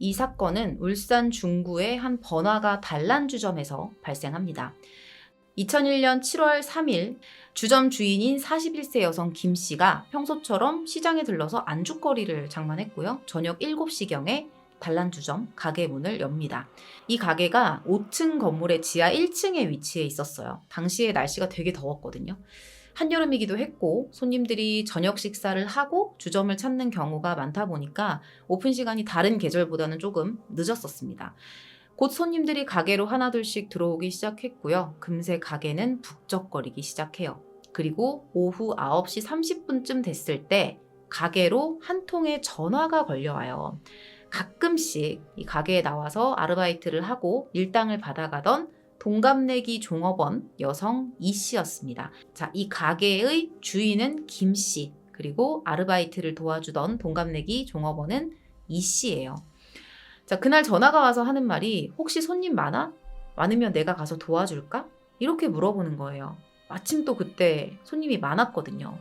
이 사건은 울산 중구의 한 번화가 단란주점에서 발생합니다. 2001년 7월 3일 주점 주인인 41세 여성 김 씨가 평소처럼 시장에 들러서 안주거리를 장만했고요. 저녁 7시경에 단란주점 가게 문을 엽니다. 이 가게가 5층 건물의 지하 1층에 위치해 있었어요. 당시에 날씨가 되게 더웠거든요. 한여름이기도 했고 손님들이 저녁 식사를 하고 주점을 찾는 경우가 많다 보니까 오픈 시간이 다른 계절보다는 조금 늦었었습니다. 곧 손님들이 가게로 하나둘씩 들어오기 시작했고요. 금세 가게는 북적거리기 시작해요. 그리고 오후 9시 30분쯤 됐을 때 가게로 한 통의 전화가 걸려와요. 가끔씩 이 가게에 나와서 아르바이트를 하고 일당을 받아가던 동갑내기 종업원 여성 이 씨였습니다. 자, 이 가게의 주인은 김 씨, 그리고 아르바이트를 도와주던 동갑내기 종업원은 이 씨예요. 자, 그날 전화가 와서 하는 말이 혹시 손님 많아? 많으면 내가 가서 도와줄까? 이렇게 물어보는 거예요. 마침 또 그때 손님이 많았거든요.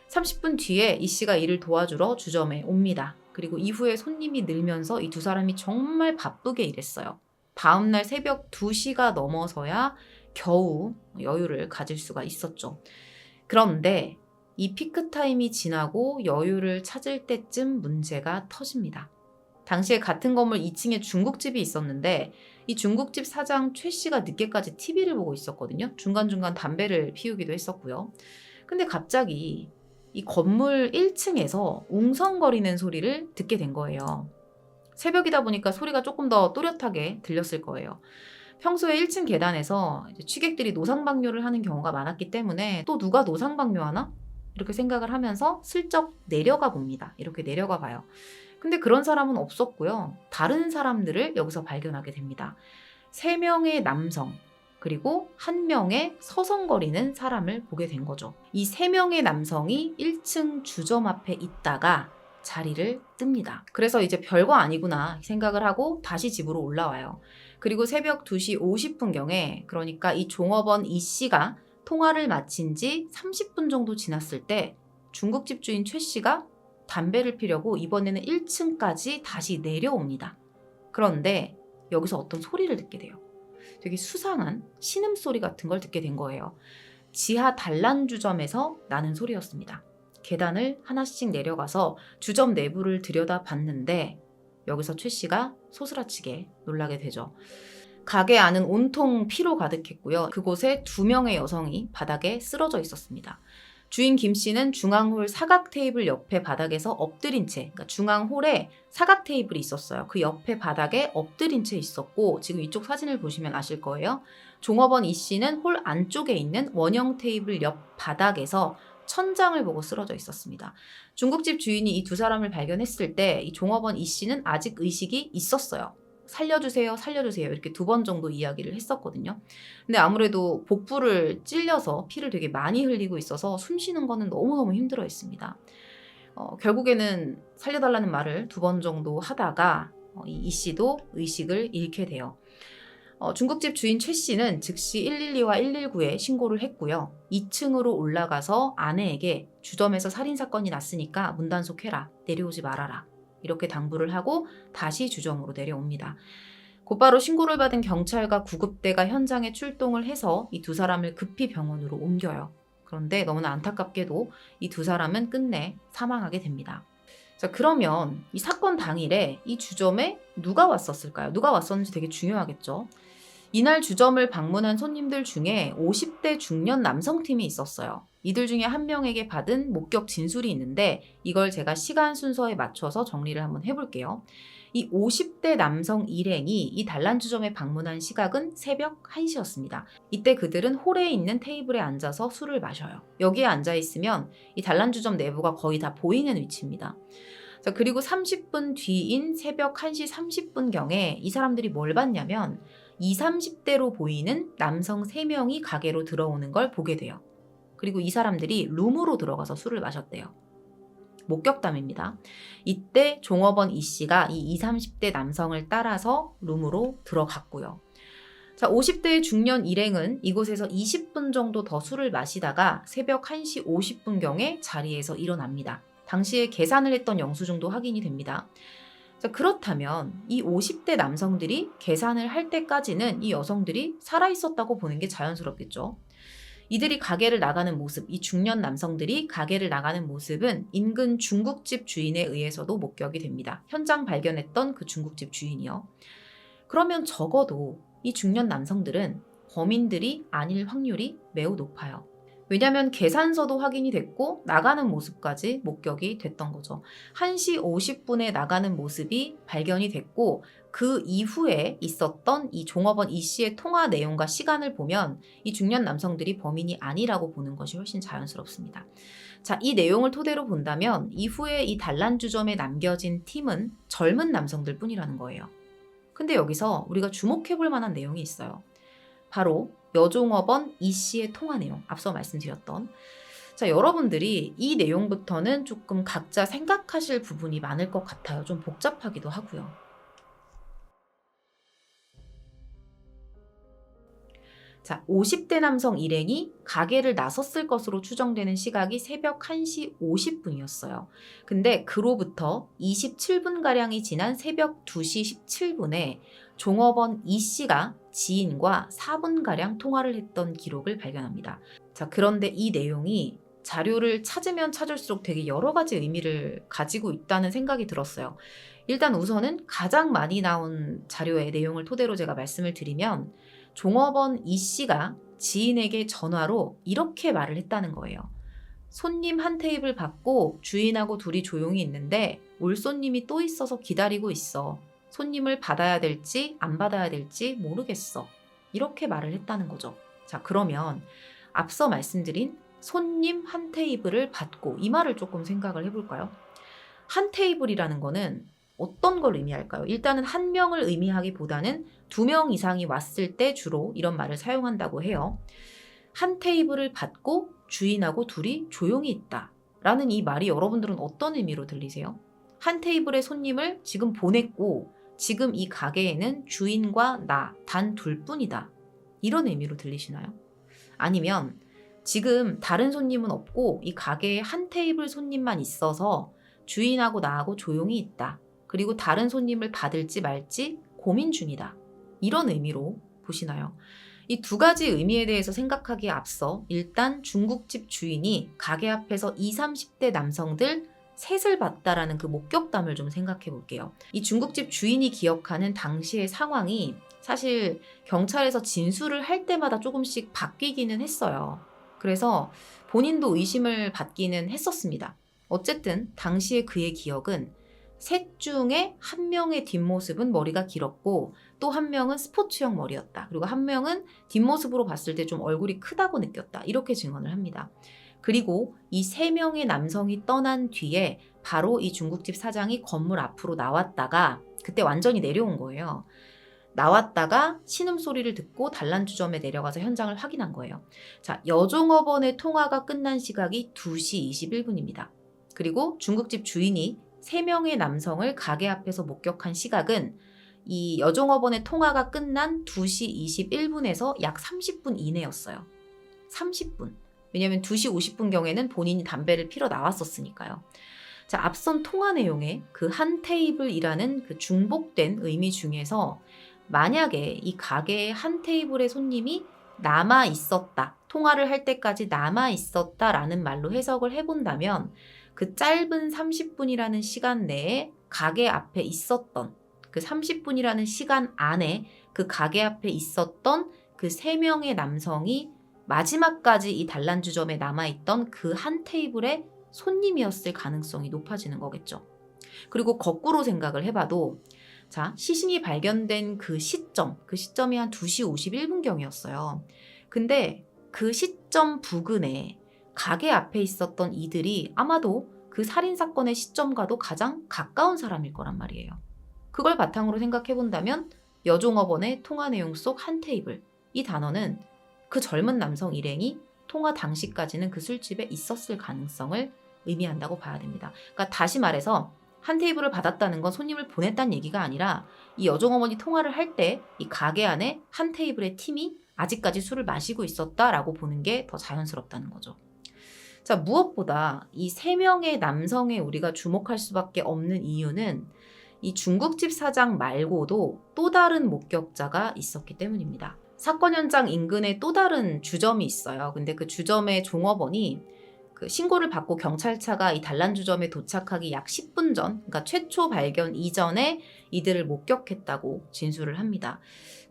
30분 뒤에 이 씨가 일을 도와주러 주점에 옵니다. 그리고 이후에 손님이 늘면서 이 두 사람이 정말 바쁘게 일했어요. 다음날 새벽 2시가 넘어서야 겨우 여유를 가질 수가 있었죠. 그런데 이 피크타임이 지나고 여유를 찾을 때쯤 문제가 터집니다. 당시에 같은 건물 2층에 중국집이 있었는데 이 중국집 사장 최 씨가 늦게까지 TV를 보고 있었거든요. 중간중간 담배를 피우기도 했었고요. 근데 갑자기 이 건물 1층에서 웅성거리는 소리를 듣게 된 거예요. 새벽이다 보니까 소리가 조금 더 또렷하게 들렸을 거예요. 평소에 1층 계단에서 이제 취객들이 노상방뇨를 하는 경우가 많았기 때문에 또 누가 노상방뇨하나? 이렇게 생각을 하면서 슬쩍 내려가 봅니다. 이렇게 내려가 봐요. 근데 그런 사람은 없었고요. 다른 사람들을 여기서 발견하게 됩니다. 3명의 남성, 그리고 1명의 서성거리는 사람을 보게 된 거죠. 이 3명의 남성이 1층 주점 앞에 있다가 자리를 뜹니다. 그래서 이제 별거 아니구나 생각을 하고 다시 집으로 올라와요. 그리고 새벽 2시 50분경에 그러니까 이 종업원 이 씨가 통화를 마친 지 30분 정도 지났을 때 중국집 주인 최 씨가 담배를 피려고 이번에는 1층까지 다시 내려옵니다. 그런데 여기서 어떤 소리를 듣게 돼요. 되게 수상한 신음소리 같은 걸 듣게 된 거예요. 지하 단란주점에서 나는 소리였습니다. 계단을 하나씩 내려가서 주점 내부를 들여다봤는데 여기서 최 씨가 소스라치게 놀라게 되죠. 가게 안은 온통 피로 가득했고요. 그곳에 2명의 여성이 바닥에 쓰러져 있었습니다. 주인 김 씨는 중앙홀 사각 테이블 옆에 바닥에서 엎드린 채, 그러니까 중앙홀에 사각 테이블이 있었어요. 그 옆에 바닥에 엎드린 채 있었고, 지금 이쪽 사진을 보시면 아실 거예요. 종업원 이 씨는 홀 안쪽에 있는 원형 테이블 옆 바닥에서 천장을 보고 쓰러져 있었습니다. 중국집 주인이 이 두 사람을 발견했을 때 이 종업원 이 씨는 아직 의식이 있었어요. 살려주세요, 살려주세요. 이렇게 2번 정도 이야기를 했었거든요. 근데 아무래도 복부를 찔려서 피를 되게 많이 흘리고 있어서 숨 쉬는 거는 너무너무 힘들어 했습니다. 결국에는 살려달라는 말을 2번 정도 하다가 이 씨도 의식을 잃게 돼요. 중국집 주인 최 씨는 즉시 112와 119에 신고를 했고요. 2층으로 올라가서 아내에게 주점에서 살인사건이 났으니까 문단속해라, 내려오지 말아라. 이렇게 당부를 하고 다시 주점으로 내려옵니다. 곧바로 신고를 받은 경찰과 구급대가 현장에 출동을 해서 이 두 사람을 급히 병원으로 옮겨요. 그런데 너무나 안타깝게도 이 두 사람은 끝내 사망하게 됩니다. 자, 그러면 이 사건 당일에 이 주점에 누가 왔었을까요? 누가 왔었는지 되게 중요하겠죠. 이날 주점을 방문한 손님들 중에 50대 중년 남성팀이 있었어요. 이들 중에 한 명에게 받은 목격 진술이 있는데 이걸 제가 시간 순서에 맞춰서 정리를 한번 해볼게요. 이 50대 남성 일행이 이 단란주점에 방문한 시각은 새벽 1시였습니다. 이때 그들은 홀에 있는 테이블에 앉아서 술을 마셔요. 여기에 앉아있으면 이 단란주점 내부가 거의 다 보이는 위치입니다. 자, 그리고 30분 뒤인 새벽 1시 30분경에 이 사람들이 뭘 봤냐면 20, 30대로 보이는 남성 3명이 가게로 들어오는 걸 보게 돼요. 그리고 이 사람들이 룸으로 들어가서 술을 마셨대요. 목격담입니다. 이때 종업원 이 씨가 이 20, 30대 남성을 따라서 룸으로 들어갔고요. 자, 50대의 중년 일행은 이곳에서 20분 정도 더 술을 마시다가 새벽 1시 50분경에 자리에서 일어납니다. 당시에 계산을 했던 영수증도 확인이 됩니다. 자, 그렇다면 이 50대 남성들이 계산을 할 때까지는 이 여성들이 살아있었다고 보는 게 자연스럽겠죠. 이들이 가게를 나가는 모습, 이 중년 남성들이 가게를 나가는 모습은 인근 중국집 주인에 의해서도 목격이 됩니다. 현장 발견했던 그 중국집 주인이요. 그러면 적어도 이 중년 남성들은 범인들이 아닐 확률이 매우 높아요. 왜냐하면 계산서도 확인이 됐고 나가는 모습까지 목격이 됐던 거죠. 1시 50분에 나가는 모습이 발견이 됐고 그 이후에 있었던 이 종업원 이 씨의 통화 내용과 시간을 보면 이 중년 남성들이 범인이 아니라고 보는 것이 훨씬 자연스럽습니다. 자, 이 내용을 토대로 본다면 이후에 이 단란주점에 남겨진 팀은 젊은 남성들 뿐이라는 거예요. 근데 여기서 우리가 주목해 볼 만한 내용이 있어요. 바로 여종업원 이 씨의 통화 내용, 앞서 말씀드렸던. 자, 여러분들이 이 내용부터는 조금 각자 생각하실 부분이 많을 것 같아요. 좀 복잡하기도 하고요. 자, 50대 남성 일행이 가게를 나섰을 것으로 추정되는 시각이 새벽 1시 50분이었어요. 근데 그로부터 27분가량이 지난 새벽 2시 17분에 종업원 이 씨가 지인과 4분가량 통화를 했던 기록을 발견합니다. 자, 그런데 이 내용이 자료를 찾으면 찾을수록 되게 여러 가지 의미를 가지고 있다는 생각이 들었어요. 일단 우선은 가장 많이 나온 자료의 내용을 토대로 제가 말씀을 드리면 종업원 이 씨가 지인에게 전화로 이렇게 말을 했다는 거예요. 손님 한 테이블 받고 주인하고 둘이 조용히 있는데 올 손님이 또 있어서 기다리고 있어. 손님을 받아야 될지 안 받아야 될지 모르겠어. 이렇게 말을 했다는 거죠. 자, 그러면 앞서 말씀드린 손님 한 테이블을 받고 이 말을 조금 생각을 해볼까요? 한 테이블이라는 거는 어떤 걸 의미할까요? 일단은 한 명을 의미하기보다는 2명 이상이 왔을 때 주로 이런 말을 사용한다고 해요. 한 테이블을 받고 주인하고 둘이 조용히 있다 라는 이 말이 여러분들은 어떤 의미로 들리세요? 한 테이블의 손님을 지금 보냈고 지금 이 가게에는 주인과 나 단 둘뿐이다 이런 의미로 들리시나요? 아니면 지금 다른 손님은 없고 이 가게에 한 테이블 손님만 있어서 주인하고 나하고 조용히 있다. 그리고 다른 손님을 받을지 말지 고민 중이다. 이런 의미로 보시나요? 이 두 가지 의미에 대해서 생각하기에 앞서 일단 중국집 주인이 가게 앞에서 20, 30대 남성들 셋을 봤다라는 그 목격담을 좀 생각해 볼게요. 이 중국집 주인이 기억하는 당시의 상황이 사실 경찰에서 진술을 할 때마다 조금씩 바뀌기는 했어요. 그래서 본인도 의심을 받기는 했었습니다. 어쨌든 당시의 그의 기억은 셋 중에 한 명의 뒷모습은 머리가 길었고 또 한 명은 스포츠형 머리였다. 그리고 한 명은 뒷모습으로 봤을 때 좀 얼굴이 크다고 느꼈다. 이렇게 증언을 합니다. 그리고 이 3명의 남성이 떠난 뒤에 바로 이 중국집 사장이 건물 앞으로 나왔다가 그때 완전히 내려온 거예요. 나왔다가 신음소리를 듣고 단란주점에 내려가서 현장을 확인한 거예요. 자, 여종업원의 통화가 끝난 시각이 2시 21분입니다. 그리고 중국집 주인이 3명의 남성을 가게 앞에서 목격한 시각은 이 여종업원의 통화가 끝난 2시 21분에서 약 30분 이내였어요. 30분. 왜냐하면 2시 50분경에는 본인이 담배를 피러 나왔었으니까요. 자, 앞선 통화 내용에 그 한 테이블이라는 그 중복된 의미 중에서 만약에 이 가게에 한 테이블의 손님이 남아 있었다, 통화를 할 때까지 남아 있었다라는 말로 해석을 해본다면 그 짧은 30분이라는 시간 내에 가게 앞에 있었던 그 30분이라는 시간 안에 그 가게 앞에 있었던 그 3명의 남성이 마지막까지 이 단란주점에 남아있던 그 한 테이블의 손님이었을 가능성이 높아지는 거겠죠. 그리고 거꾸로 생각을 해봐도 자, 시신이 발견된 그 시점이 한 2시 51분경이었어요. 근데 그 시점 부근에 가게 앞에 있었던 이들이 아마도 그 살인사건의 시점과도 가장 가까운 사람일 거란 말이에요. 그걸 바탕으로 생각해 본다면 여종업원의 통화 내용 속 한 테이블, 이 단어는 그 젊은 남성 일행이 통화 당시까지는 그 술집에 있었을 가능성을 의미한다고 봐야 됩니다. 그러니까 다시 말해서 한 테이블을 받았다는 건 손님을 보냈다는 얘기가 아니라 이 여종어머니 통화를 할 때 이 가게 안에 한 테이블의 팀이 아직까지 술을 마시고 있었다라고 보는 게 더 자연스럽다는 거죠. 자, 무엇보다 이 3명의 남성에 우리가 주목할 수밖에 없는 이유는 이 중국집 사장 말고도 또 다른 목격자가 있었기 때문입니다. 사건 현장 인근에 또 다른 주점이 있어요. 근데 그 주점의 종업원이 그 신고를 받고 경찰차가 이 단란주점에 도착하기 약 10분 전, 그러니까 최초 발견 이전에 이들을 목격했다고 진술을 합니다.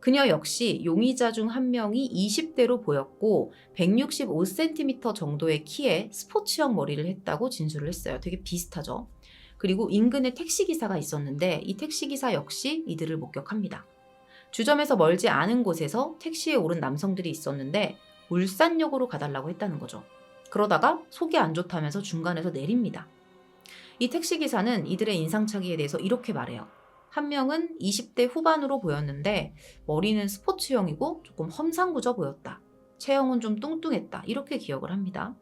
그녀 역시 용의자 중 한 명이 20대로 보였고 165cm 정도의 키에 스포츠형 머리를 했다고 진술을 했어요. 되게 비슷하죠. 그리고 인근에 택시기사가 있었는데 이 택시기사 역시 이들을 목격합니다. 주점에서 멀지 않은 곳에서 택시에 오른 남성들이 있었는데 울산역으로 가달라고 했다는 거죠. 그러다가 속이 안 좋다면서 중간에서 내립니다. 이 택시기사는 이들의 인상착의에 대해서 이렇게 말해요. 한 명은 20대 후반으로 보였는데 머리는 스포츠형이고 조금 험상궂어 보였다. 체형은 좀 뚱뚱했다. 이렇게 기억을 합니다.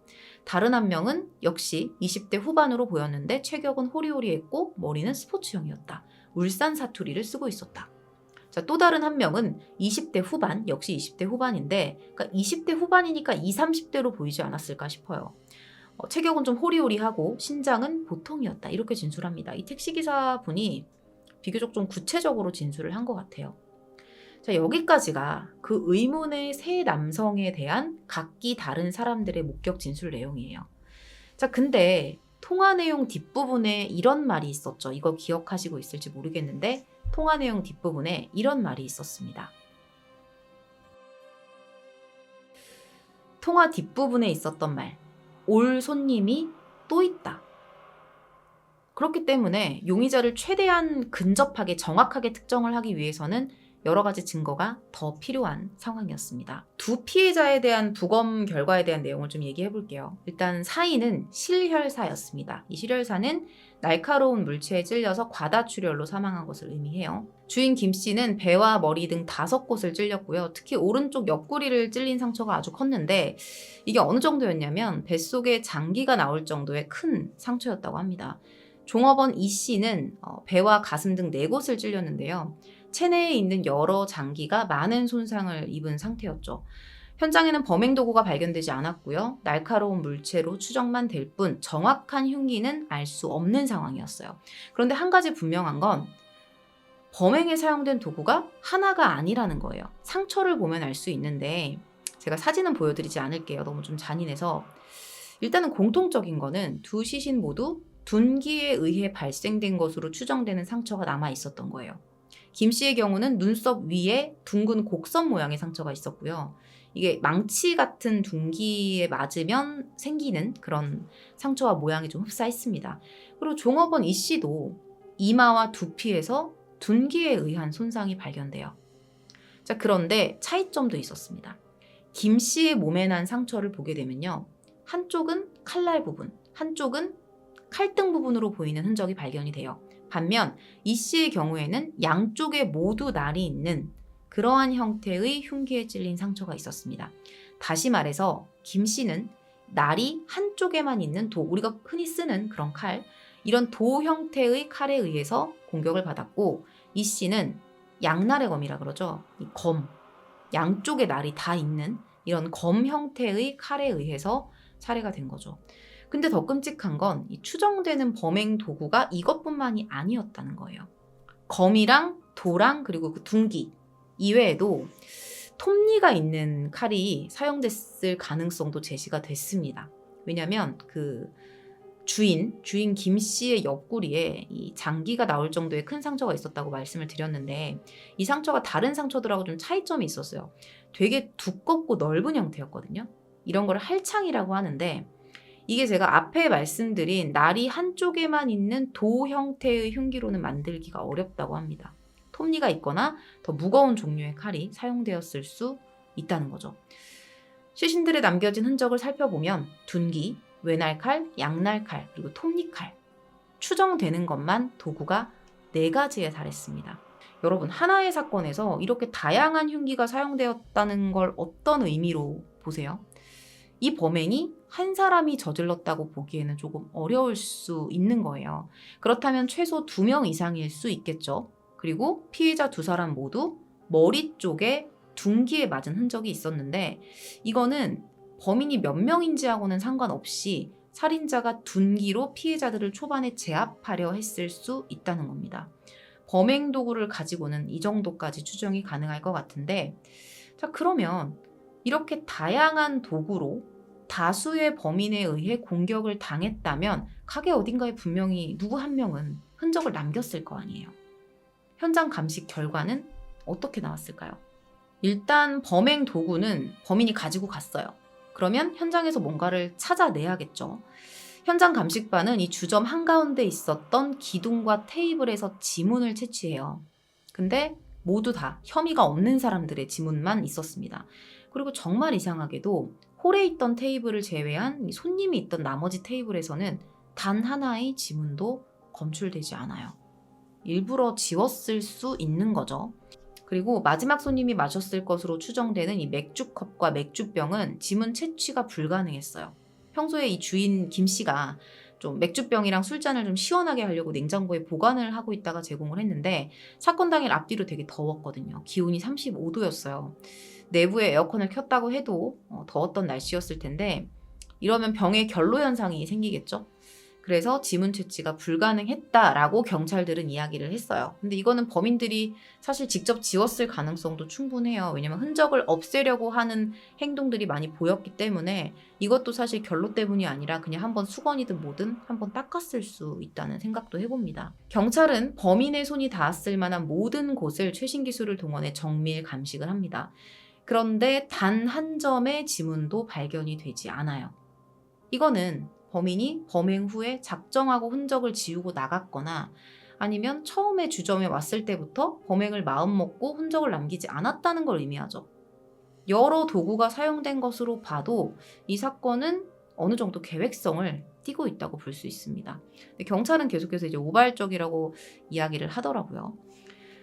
다른 한 명은 역시 20대 후반으로 보였는데 체격은 호리호리했고 머리는 스포츠형이었다. 울산 사투리를 쓰고 있었다. 자, 또 다른 한 명은 20대 후반, 역시 20대 후반인데 그러니까 20대 후반이니까 20, 30대로 보이지 않았을까 싶어요. 체격은 좀 호리호리하고 신장은 보통이었다. 이렇게 진술합니다. 이 택시기사분이 비교적 좀 구체적으로 진술을 한 것 같아요. 자, 여기까지가 그 의문의 세 남성에 대한 각기 다른 사람들의 목격 진술 내용이에요. 자, 근데 통화 내용 뒷부분에 이런 말이 있었죠. 이거 기억하시고 있을지 모르겠는데 통화 내용 뒷부분에 이런 말이 있었습니다. 통화 뒷부분에 있었던 말. 올 손님이 또 있다. 그렇기 때문에 용의자를 최대한 근접하게 정확하게 특정을 하기 위해서는 여러 가지 증거가 더 필요한 상황이었습니다. 두 피해자에 대한 부검 결과에 대한 내용을 좀 얘기해 볼게요. 일단 사인은 실혈사였습니다. 이 실혈사는 날카로운 물체에 찔려서 과다출혈로 사망한 것을 의미해요. 주인 김 씨는 배와 머리 등 5곳을 찔렸고요. 특히 오른쪽 옆구리를 찔린 상처가 아주 컸는데 이게 어느 정도였냐면 뱃속에 장기가 나올 정도의 큰 상처였다고 합니다. 종업원 이 씨는 배와 가슴 등 4곳을 찔렸는데요. 체내에 있는 여러 장기가 많은 손상을 입은 상태였죠. 현장에는 범행 도구가 발견되지 않았고요. 날카로운 물체로 추정만 될 뿐 정확한 흉기는 알 수 없는 상황이었어요. 그런데 한 가지 분명한 건 범행에 사용된 도구가 하나가 아니라는 거예요. 상처를 보면 알 수 있는데 제가 사진은 보여드리지 않을게요. 너무 좀 잔인해서. 일단은 공통적인 거는 두 시신 모두 둔기에 의해 발생된 것으로 추정되는 상처가 남아 있었던 거예요. 김 씨의 경우는 눈썹 위에 둥근 곡선 모양의 상처가 있었고요. 이게 망치 같은 둔기에 맞으면 생기는 그런 상처와 모양이 좀 흡사했습니다. 그리고 종업원 이 씨도 이마와 두피에서 둔기에 의한 손상이 발견돼요. 자, 그런데 차이점도 있었습니다. 김 씨의 몸에 난 상처를 보게 되면요. 한쪽은 칼날 부분, 한쪽은 칼등 부분으로 보이는 흔적이 발견이 돼요. 반면 이 씨의 경우에는 양쪽에 모두 날이 있는 그러한 형태의 흉기에 찔린 상처가 있었습니다. 다시 말해서 김 씨는 날이 한쪽에만 있는 도, 우리가 흔히 쓰는 그런 칼, 이런 도 형태의 칼에 의해서 공격을 받았고 이 씨는 양날의 검이라 그러죠. 이 검, 양쪽에 날이 다 있는 이런 검 형태의 칼에 의해서 살해가 된 거죠. 근데 더 끔찍한 건 이 추정되는 범행 도구가 이것뿐만이 아니었다는 거예요. 검이랑 도랑 그리고 그 둔기 이외에도 톱니가 있는 칼이 사용됐을 가능성도 제시가 됐습니다. 왜냐하면 그 주인 김 씨의 옆구리에 이 장기가 나올 정도의 큰 상처가 있었다고 말씀을 드렸는데 이 상처가 다른 상처들하고 좀 차이점이 있었어요. 되게 두껍고 넓은 형태였거든요. 이런 걸 할창이라고 하는데 이게 제가 앞에 말씀드린 날이 한쪽에만 있는 도 형태의 흉기로는 만들기가 어렵다고 합니다. 톱니가 있거나 더 무거운 종류의 칼이 사용되었을 수 있다는 거죠. 시신들에 남겨진 흔적을 살펴보면 둔기, 외날칼, 양날칼, 그리고 톱니칼 추정되는 것만 도구가 4가지에 달했습니다. 여러분, 하나의 사건에서 이렇게 다양한 흉기가 사용되었다는 걸 어떤 의미로 보세요? 이 범행이 한 사람이 저질렀다고 보기에는 조금 어려울 수 있는 거예요. 그렇다면 최소 2명 이상일 수 있겠죠. 그리고 피해자 2사람 모두 머리 쪽에 둔기에 맞은 흔적이 있었는데 이거는 범인이 몇 명인지하고는 상관없이 살인자가 둔기로 피해자들을 초반에 제압하려 했을 수 있다는 겁니다. 범행 도구를 가지고는 이 정도까지 추정이 가능할 것 같은데, 자, 그러면 이렇게 다양한 도구로 다수의 범인에 의해 공격을 당했다면 가게 어딘가에 분명히 누구 한 명은 흔적을 남겼을 거 아니에요. 현장 감식 결과는 어떻게 나왔을까요? 일단 범행 도구는 범인이 가지고 갔어요. 그러면 현장에서 뭔가를 찾아내야겠죠. 현장 감식반은 이 주점 한가운데 있었던 기둥과 테이블에서 지문을 채취해요. 근데 모두 다 혐의가 없는 사람들의 지문만 있었습니다. 그리고 정말 이상하게도 홀에 있던 테이블을 제외한 손님이 있던 나머지 테이블에서는 단 하나의 지문도 검출되지 않아요. 일부러 지웠을 수 있는 거죠. 그리고 마지막 손님이 마셨을 것으로 추정되는 이 맥주컵과 맥주병은 지문 채취가 불가능했어요. 평소에 이 주인 김 씨가 좀 맥주병이랑 술잔을 좀 시원하게 하려고 냉장고에 보관을 하고 있다가 제공을 했는데, 사건 당일 앞뒤로 되게 더웠거든요. 기온이 35도였어요. 내부에 에어컨을 켰다고 해도 더웠던 날씨였을 텐데, 이러면 병의 결로 현상이 생기겠죠. 그래서 지문 채취가 불가능했다라고 경찰들은 이야기를 했어요. 근데 이거는 범인들이 사실 직접 지웠을 가능성도 충분해요. 왜냐면 흔적을 없애려고 하는 행동들이 많이 보였기 때문에 이것도 사실 결로 때문이 아니라 그냥 한번 수건이든 뭐든 한번 닦았을 수 있다는 생각도 해봅니다. 경찰은 범인의 손이 닿았을 만한 모든 곳을 최신 기술을 동원해 정밀 감식을 합니다. 그런데 단 한 점의 지문도 발견이 되지 않아요. 이거는 범인이 범행 후에 작정하고 흔적을 지우고 나갔거나 아니면 처음에 주점에 왔을 때부터 범행을 마음먹고 흔적을 남기지 않았다는 걸 의미하죠. 여러 도구가 사용된 것으로 봐도 이 사건은 어느 정도 계획성을 띠고 있다고 볼 수 있습니다. 경찰은 계속해서 이제 우발적이라고 이야기를 하더라고요.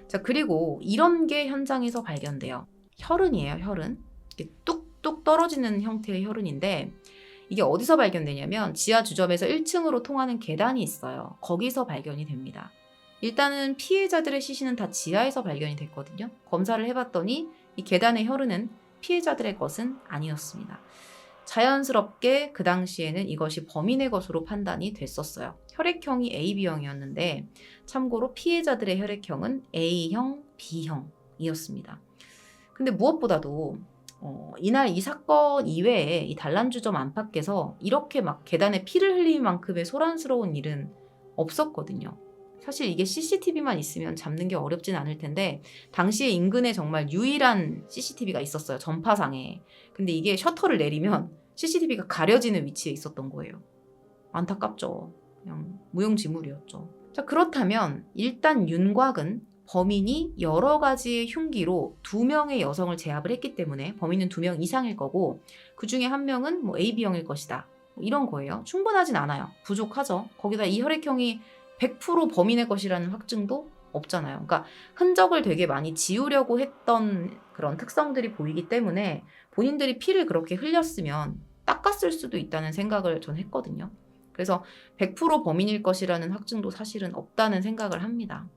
자, 그리고 이런 게 현장에서 발견돼요. 혈흔이에요, 혈흔. 이게 뚝뚝 떨어지는 형태의 혈흔인데, 이게 어디서 발견되냐면 지하 주점에서 1층으로 통하는 계단이 있어요. 거기서 발견이 됩니다. 일단은 피해자들의 시신은 다 지하에서 발견이 됐거든요. 검사를 해봤더니 이 계단의 혈흔은 피해자들의 것은 아니었습니다. 자연스럽게 그 당시에는 이것이 범인의 것으로 판단이 됐었어요. 혈액형이 AB형이었는데 참고로 피해자들의 혈액형은 A형, B형이었습니다. 근데 무엇보다도 이날 이 사건 이외에 이 단란주점 안팎에서 이렇게 막 계단에 피를 흘릴 만큼의 소란스러운 일은 없었거든요. 사실 이게 CCTV만 있으면 잡는 게 어렵진 않을 텐데 당시에 인근에 정말 유일한 CCTV가 있었어요. 전파상에. 근데 이게 셔터를 내리면 CCTV가 가려지는 위치에 있었던 거예요. 안타깝죠. 그냥 무용지물이었죠. 자, 그렇다면 일단 윤곽은 범인이 여러 가지의 흉기로 2명의 여성을 제압을 했기 때문에 범인은 2명 이상일 거고 그 중에 한 명은 뭐 AB형일 것이다. 이런 거예요. 충분하진 않아요. 부족하죠. 거기다 이 혈액형이 100% 범인의 것이라는 확증도 없잖아요. 그러니까 흔적을 되게 많이 지우려고 했던 그런 특성들이 보이기 때문에 본인들이 피를 그렇게 흘렸으면 닦았을 수도 있다는 생각을 전 했거든요. 그래서 100% 범인일 것이라는 확증도 사실은 없다는 생각을 합니다.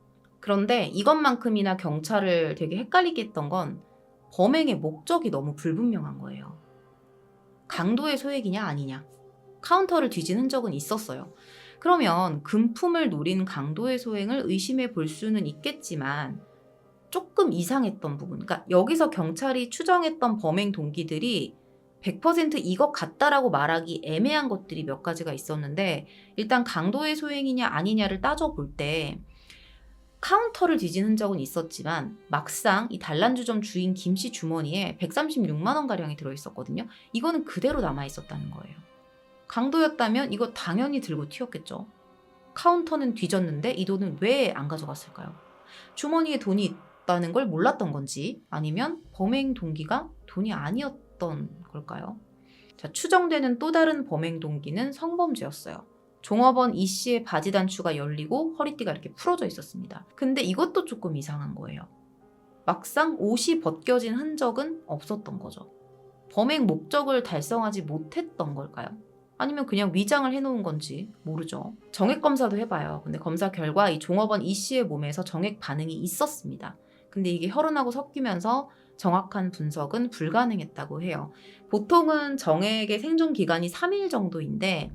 그런데 이것만큼이나 경찰을 되게 헷갈리게 했던 건 범행의 목적이 너무 불분명한 거예요. 강도의 소액이냐 아니냐. 카운터를 뒤진 흔적은 있었어요. 그러면 금품을 노린 강도의 소행을 의심해 볼 수는 있겠지만 조금 이상했던 부분, 그러니까 여기서 경찰이 추정했던 범행 동기들이 100% 이것 같다라고 말하기 애매한 것들이 몇 가지가 있었는데, 일단 강도의 소행이냐 아니냐를 따져볼 때 카운터를 뒤진 흔적은 있었지만 막상 이 단란주점 주인 김씨 주머니에 136만 원가량이 들어있었거든요. 이거는 그대로 남아있었다는 거예요. 강도였다면 이거 당연히 들고 튀었겠죠. 카운터는 뒤졌는데 이 돈은 왜 안 가져갔을까요? 주머니에 돈이 있다는 걸 몰랐던 건지 아니면 범행 동기가 돈이 아니었던 걸까요? 자, 추정되는 또 다른 범행 동기는 성범죄였어요. 종업원 이 씨의 바지 단추가 열리고 허리띠가 이렇게 풀어져 있었습니다. 근데 이것도 조금 이상한 거예요. 막상 옷이 벗겨진 흔적은 없었던 거죠. 범행 목적을 달성하지 못했던 걸까요? 아니면 그냥 위장을 해놓은 건지 모르죠. 정액 검사도 해봐요. 근데 검사 결과 이 종업원 이 씨의 몸에서 정액 반응이 있었습니다. 근데 이게 혈흔하고 섞이면서 정확한 분석은 불가능했다고 해요. 보통은 정액의 생존 기간이 3일 정도인데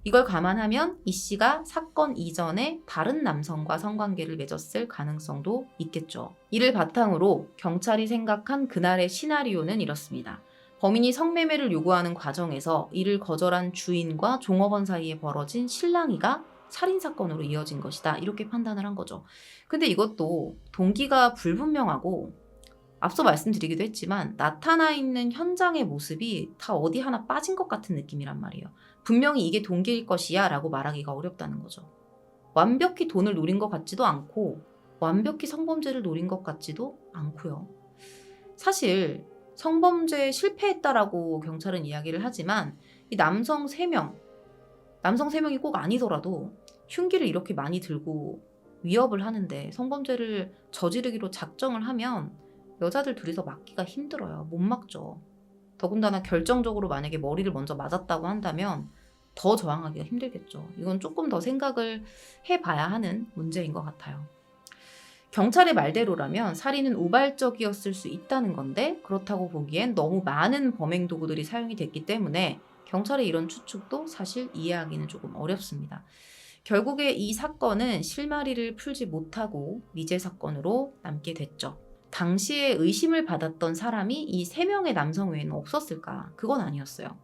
이걸 감안하면 이 씨가 사건 이전에 다른 남성과 성관계를 맺었을 가능성도 있겠죠. 이를 바탕으로 경찰이 생각한 그날의 시나리오는 이렇습니다. 범인이 성매매를 요구하는 과정에서 이를 거절한 주인과 종업원 사이에 벌어진 실랑이가 살인사건으로 이어진 것이다. 이렇게 판단을 한 거죠. 근데 이것도 동기가 불분명하고 앞서 말씀드리기도 했지만 나타나 있는 현장의 모습이 다 어디 하나 빠진 것 같은 느낌이란 말이에요. 분명히 이게 동기일 것이야 라고 말하기가 어렵다는 거죠. 완벽히 돈을 노린 것 같지도 않고 완벽히 성범죄를 노린 것 같지도 않고요. 사실 성범죄에 실패했다라고 경찰은 이야기를 하지만 이 남성 3명이 꼭 아니더라도 흉기를 이렇게 많이 들고 위협을 하는데 성범죄를 저지르기로 작정을 하면 여자들 둘이서 막기가 힘들어요. 못 막죠. 더군다나 결정적으로 만약에 머리를 먼저 맞았다고 한다면 더 저항하기가 힘들겠죠. 이건 조금 더 생각을 해봐야 하는 문제인 것 같아요. 경찰의 말대로라면 살인은 우발적이었을 수 있다는 건데 그렇다고 보기엔 너무 많은 범행 도구들이 사용이 됐기 때문에 경찰의 이런 추측도 사실 이해하기는 조금 어렵습니다. 결국에 이 사건은 실마리를 풀지 못하고 미제 사건으로 남게 됐죠. 당시에 의심을 받았던 사람이 이 3명의 남성 외에는 없었을까? 그건 아니었어요.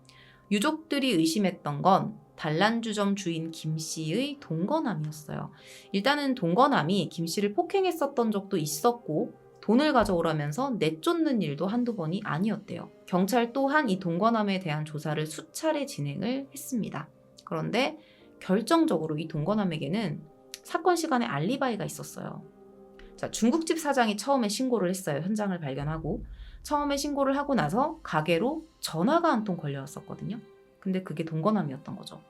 유족들이 의심했던 건 단란주점 주인 김 씨의 동거남이었어요. 일단은 동거남이 김 씨를 폭행했었던 적도 있었고 돈을 가져오라면서 내쫓는 일도 한두 번이 아니었대요. 경찰 또한 이 동거남에 대한 조사를 수차례 진행을 했습니다. 그런데 결정적으로 이 동거남에게는 사건 시간에 알리바이가 있었어요. 자, 중국집 사장이 처음에 신고를 했어요. 현장을 발견하고. 처음에 신고를 하고 나서 가게로 전화가 한 통 걸려왔었거든요. 근데 그게 동거남이었던 거죠.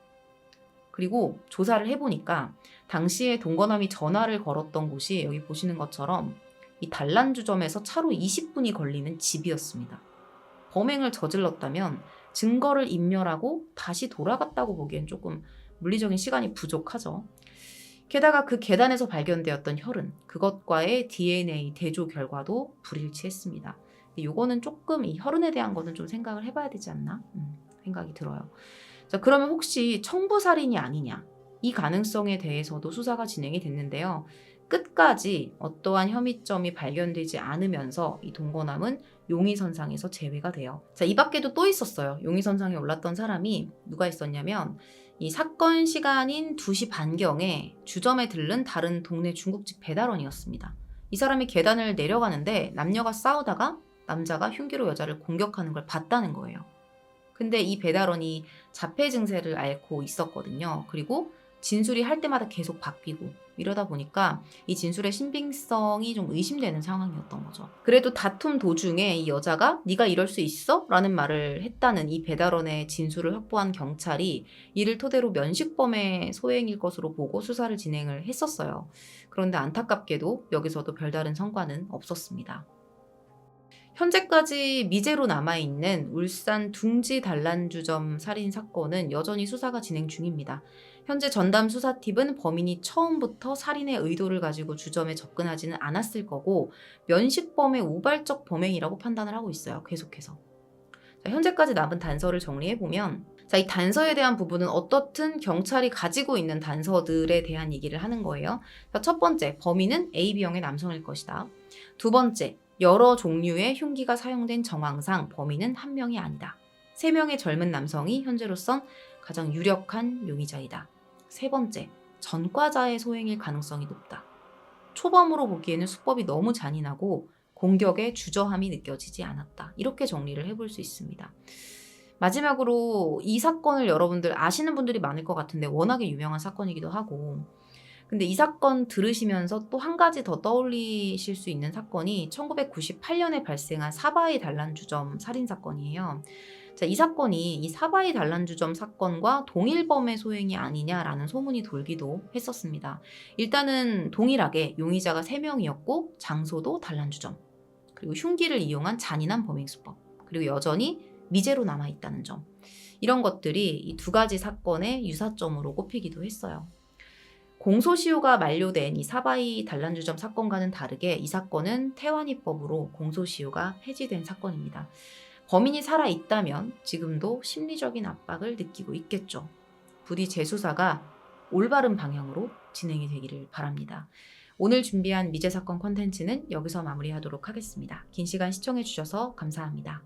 그리고 조사를 해보니까 당시에 동거남이 전화를 걸었던 곳이 여기 보시는 것처럼 이 단란주점에서 차로 20분이 걸리는 집이었습니다. 범행을 저질렀다면 증거를 인멸하고 다시 돌아갔다고 보기엔 조금 물리적인 시간이 부족하죠. 게다가 그 계단에서 발견되었던 혈흔, 그것과의 DNA 대조 결과도 불일치했습니다. 요거는 조금 이 혈흔에 대한 거는 좀 생각을 해봐야 되지 않나 생각이 들어요. 자, 그러면 혹시 청부살인이 아니냐? 이 가능성에 대해서도 수사가 진행이 됐는데요. 끝까지 어떠한 혐의점이 발견되지 않으면서 이 동거남은 용의선상에서 제외가 돼요. 자, 이 밖에도 또 있었어요. 용의선상에 올랐던 사람이 누가 있었냐면 이 사건 시간인 2시 반경에 주점에 들른 다른 동네 중국집 배달원이었습니다. 이 사람이 계단을 내려가는데 남녀가 싸우다가 남자가 흉기로 여자를 공격하는 걸 봤다는 거예요. 근데 이 배달원이 자폐 증세를 앓고 있었거든요. 그리고 진술이 할 때마다 계속 바뀌고 이러다 보니까 이 진술의 신빙성이 좀 의심되는 상황이었던 거죠. 그래도 다툼 도중에 이 여자가 네가 이럴 수 있어? 라는 말을 했다는 이 배달원의 진술을 확보한 경찰이 이를 토대로 면식범의 소행일 것으로 보고 수사를 진행을 했었어요. 그런데 안타깝게도 여기서도 별다른 성과는 없었습니다. 현재까지 미제로 남아있는 울산 둥지 단란주점 살인 사건은 여전히 수사가 진행 중입니다. 현재 전담 수사팀은 범인이 처음부터 살인의 의도를 가지고 주점에 접근하지는 않았을 거고 면식범의 우발적 범행이라고 판단을 하고 있어요. 계속해서. 자, 현재까지 남은 단서를 정리해보면 이 단서에 대한 부분은 어떻든 경찰이 가지고 있는 단서들에 대한 얘기를 하는 거예요. 자, 첫 번째, 범인은 AB형의 남성일 것이다. 두 번째, 여러 종류의 흉기가 사용된 정황상 범인은 한 명이 아니다. 3명의 젊은 남성이 현재로선 가장 유력한 용의자이다. 세 번째, 전과자의 소행일 가능성이 높다. 초범으로 보기에는 수법이 너무 잔인하고 공격에 주저함이 느껴지지 않았다. 이렇게 정리를 해볼 수 있습니다. 마지막으로 이 사건을 여러분들 아시는 분들이 많을 것 같은데 워낙에 유명한 사건이기도 하고 근데 이 사건 들으시면서 또 한 가지 더 떠올리실 수 있는 사건이 1998년에 발생한 사바이 단란주점 살인사건이에요. 자, 이 사건이 이 사바이 단란주점 사건과 동일범의 소행이 아니냐라는 소문이 돌기도 했었습니다. 일단은 동일하게 용의자가 3명이었고 장소도 단란주점, 그리고 흉기를 이용한 잔인한 범행수법, 그리고 여전히 미제로 남아있다는 점. 이런 것들이 이 2가지 사건의 유사점으로 꼽히기도 했어요. 공소시효가 만료된 이 사바이 단란주점 사건과는 다르게 이 사건은 태완이법으로 공소시효가 폐지된 사건입니다. 범인이 살아있다면 지금도 심리적인 압박을 느끼고 있겠죠. 부디 재수사가 올바른 방향으로 진행이 되기를 바랍니다. 오늘 준비한 미제 사건 콘텐츠는 여기서 마무리하도록 하겠습니다. 긴 시간 시청해 주셔서 감사합니다.